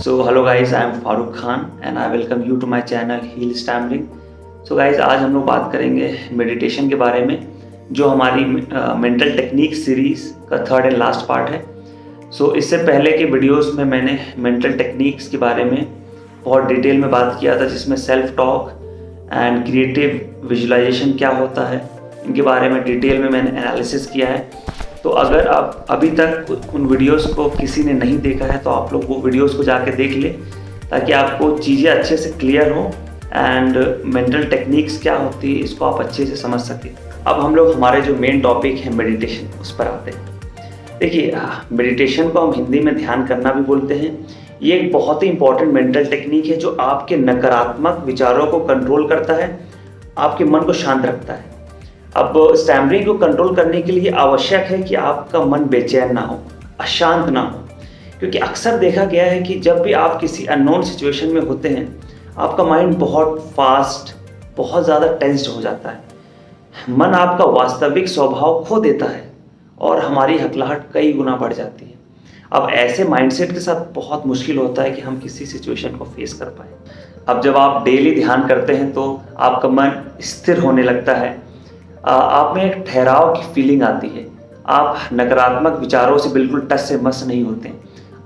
So hello guys, I am Farooq Khan and I welcome you to my channel Heal Stammering. So guys, आज हम लोग बात करेंगे meditation के बारे में, जो हमारी मेंटल टेक्निक सीरीज का थर्ड एंड लास्ट पार्ट है. सो इससे पहले के वीडियोस में मैंने मेंटल टेक्निक्स के बारे में बहुत डिटेल में बात किया था, जिसमें self talk and creative visualisation क्या होता है, इनके बारे में डिटेल में मैंने एनालिसिस किया है. तो अगर आप अभी तक उन वीडियोस को किसी ने नहीं देखा है तो आप लोग वो वीडियोस को जाके देख लें, ताकि आपको चीज़ें अच्छे से क्लियर हो एंड मेंटल टेक्निक्स क्या होती है इसको आप अच्छे से समझ सकें. अब हम लोग हमारे जो मेन टॉपिक है मेडिटेशन, उस पर आते हैं. देखिए, मेडिटेशन को हम हिंदी में ध्यान करना भी बोलते हैं. ये एक बहुत ही इंपॉर्टेंट मेंटल टेक्निक है जो आपके नकारात्मक विचारों को कंट्रोल करता है, आपके मन को शांत रखता है. अब स्टैमरिंग को कंट्रोल करने के लिए आवश्यक है कि आपका मन बेचैन ना हो, अशांत ना हो, क्योंकि अक्सर देखा गया है कि जब भी आप किसी अननोन सिचुएशन में होते हैं, आपका माइंड बहुत फास्ट, बहुत ज़्यादा टेंस्ड हो जाता है. मन आपका वास्तविक स्वभाव खो देता है और हमारी हकलाहट कई गुना बढ़ जाती है. अब ऐसे माइंडसेट के साथ बहुत मुश्किल होता है कि हम किसी सिचुएशन को फेस कर पाए. अब जब आप डेली ध्यान करते हैं तो आपका मन स्थिर होने लगता है, आप में एक ठहराव की फीलिंग आती है, आप नकारात्मक विचारों से बिल्कुल टच से मस नहीं होते हैं,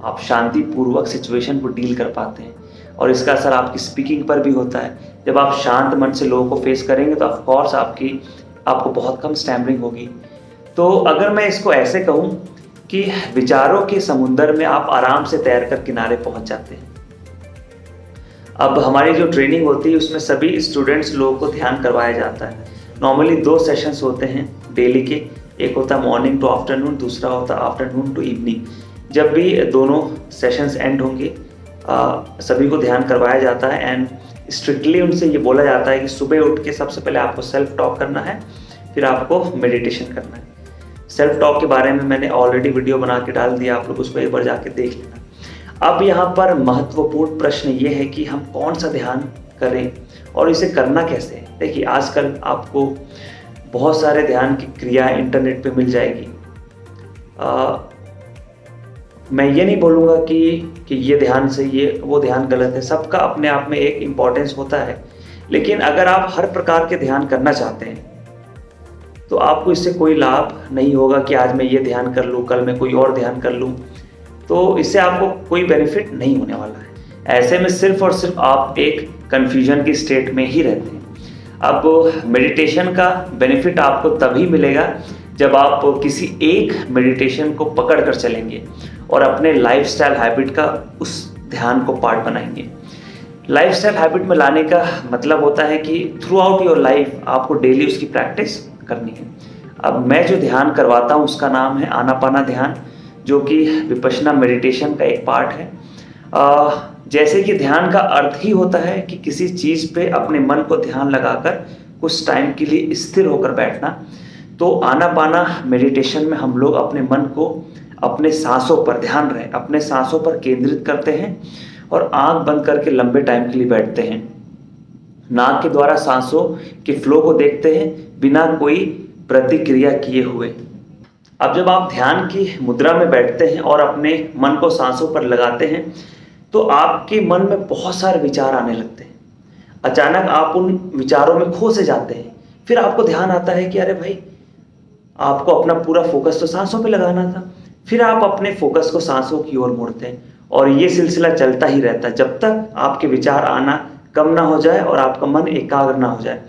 आप शांतिपूर्वक सिचुएशन को डील कर पाते हैं और इसका असर आपकी स्पीकिंग पर भी होता है. जब आप शांत मन से लोगों को फेस करेंगे तो ऑफ कोर्स आपको बहुत कम स्टैमरिंग होगी. तो अगर मैं इसको ऐसे कहूँ कि विचारों के समुंदर में आप आराम से तैरकर किनारे पहुँच जाते हैं. अब हमारी जो ट्रेनिंग होती है उसमें सभी स्टूडेंट्स लोगों को ध्यान करवाया जाता है. नॉर्मली 2 सेशंस होते हैं डेली के, एक होता है मॉर्निंग टू आफ्टरनून, दूसरा होता है आफ्टरनून टू इवनिंग. जब भी दोनों सेशंस एंड होंगे सभी को ध्यान करवाया जाता है एंड स्ट्रिक्टली उनसे ये बोला जाता है कि सुबह उठ के सबसे पहले आपको सेल्फ टॉक करना है, फिर आपको मेडिटेशन करना है. सेल्फ टॉक के बारे में मैंने ऑलरेडी वीडियो बना के डाल दिया, आप लोग उसको एक बार जाके देख लेना. अब यहाँ पर महत्वपूर्ण प्रश्न ये है कि हम कौन सा ध्यान करें और इसे करना कैसे है. देखिए, आजकल आपको बहुत सारे ध्यान की क्रियाएं इंटरनेट पे मिल जाएगी. मैं ये नहीं बोलूँगा कि ये ध्यान सही है, वो ध्यान गलत है. सबका अपने आप में एक इम्पोर्टेंस होता है. लेकिन अगर आप हर प्रकार के ध्यान करना चाहते हैं तो आपको इससे कोई लाभ नहीं होगा कि आज मैं ये ध्यान कर लूँ, कल मैं कोई और ध्यान कर लूँ. तो इससे आपको कोई बेनिफिट नहीं होने वाला है. ऐसे में सिर्फ और सिर्फ आप एक कन्फ्यूजन की स्टेट में ही रहते हैं. अब मेडिटेशन का बेनिफिट आपको तभी मिलेगा जब आप किसी एक मेडिटेशन को पकड़ कर चलेंगे और अपने लाइफस्टाइल हैबिट का उस ध्यान को पार्ट बनाएंगे. लाइफस्टाइल हैबिट में लाने का मतलब होता है कि थ्रू आउट योर लाइफ आपको डेली उसकी प्रैक्टिस करनी है. अब मैं जो ध्यान करवाता हूँ उसका नाम है आनापाना ध्यान, जो कि विपश्यना मेडिटेशन का एक पार्ट है. जैसे कि ध्यान का अर्थ ही होता है कि किसी चीज़ पे अपने मन को ध्यान लगाकर कुछ टाइम के लिए स्थिर होकर बैठना. तो आनापाना मेडिटेशन में हम लोग अपने मन को अपने सांसों पर ध्यान रहे, अपने सांसों पर केंद्रित करते हैं और आंख बंद करके लंबे टाइम के लिए बैठते हैं. नाक के द्वारा सांसों के फ्लो को देखते हैं बिना कोई प्रतिक्रिया किए हुए. अब जब आप ध्यान की मुद्रा में बैठते हैं और अपने मन को सांसों पर लगाते हैं तो आपके मन में बहुत सारे विचार आने लगते हैं. अचानक आप उन विचारों में खो से जाते हैं. फिर आपको ध्यान आता है कि अरे भाई, आपको अपना पूरा फोकस तो सांसों पे लगाना था. फिर आप अपने फोकस को सांसों की ओर मोड़ते हैं और ये सिलसिला चलता ही रहता है जब तक आपके विचार आना कम ना हो जाए और आपका मन एकाग्र ना हो जाए.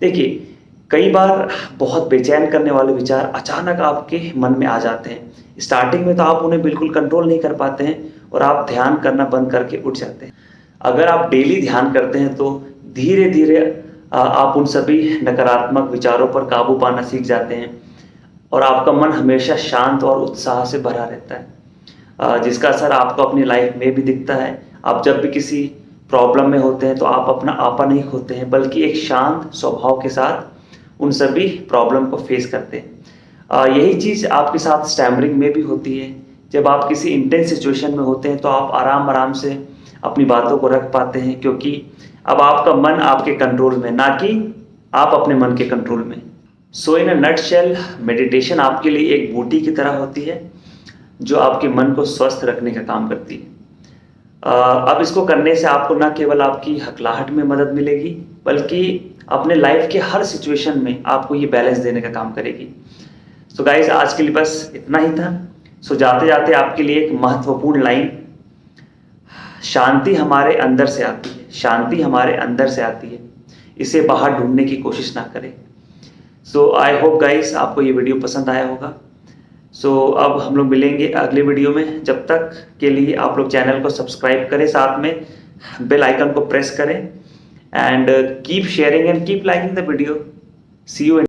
देखिए, कई बार बहुत बेचैन करने वाले विचार अचानक आपके मन में आ जाते हैं. स्टार्टिंग में तो आप उन्हें बिल्कुल कंट्रोल नहीं कर पाते हैं और आप ध्यान करना बंद करके उठ जाते हैं. अगर आप डेली ध्यान करते हैं तो धीरे धीरे आप उन सभी नकारात्मक विचारों पर काबू पाना सीख जाते हैं और आपका मन हमेशा शांत और उत्साह से भरा रहता है, जिसका असर आपको अपनी लाइफ में भी दिखता है. आप जब भी किसी प्रॉब्लम में होते हैं तो आप अपना आपा नहीं खोते हैं, बल्कि एक शांत स्वभाव के साथ उन सभी प्रॉब्लम को फेस करते हैं. यही चीज़ आपके साथ स्टैमरिंग में भी होती है. जब आप किसी इंटेंस सिचुएशन में होते हैं तो आप आराम से अपनी बातों को रख पाते हैं, क्योंकि अब आपका मन आपके कंट्रोल में, ना कि आप अपने मन के कंट्रोल में. सो इन अ नटशेल, मेडिटेशन आपके लिए एक बूटी की तरह होती है जो आपके मन को स्वस्थ रखने का काम करती है. अब इसको करने से आपको ना केवल आपकी हकलाहट में मदद मिलेगी, बल्कि अपने लाइफ के हर सिचुएशन में आपको ये बैलेंस देने का काम करेगी। सो गाइस, आज के लिए बस इतना ही था। सो जाते जाते आपके लिए एक महत्वपूर्ण लाइन, शांति हमारे अंदर से आती है, शांति हमारे अंदर से आती है, इसे बाहर ढूंढने की कोशिश ना करें। सो आई होप गाइस आपको ये वीडियो पसंद आया होगा। सो अब हम लोग मिलेंगे अगले वीडियो में। जब तक के लिए आप लोग चैनल को सब्सक्राइब करें, साथ में बेल आइकन को प्रेस करें, and keep sharing and keep liking the video. See you.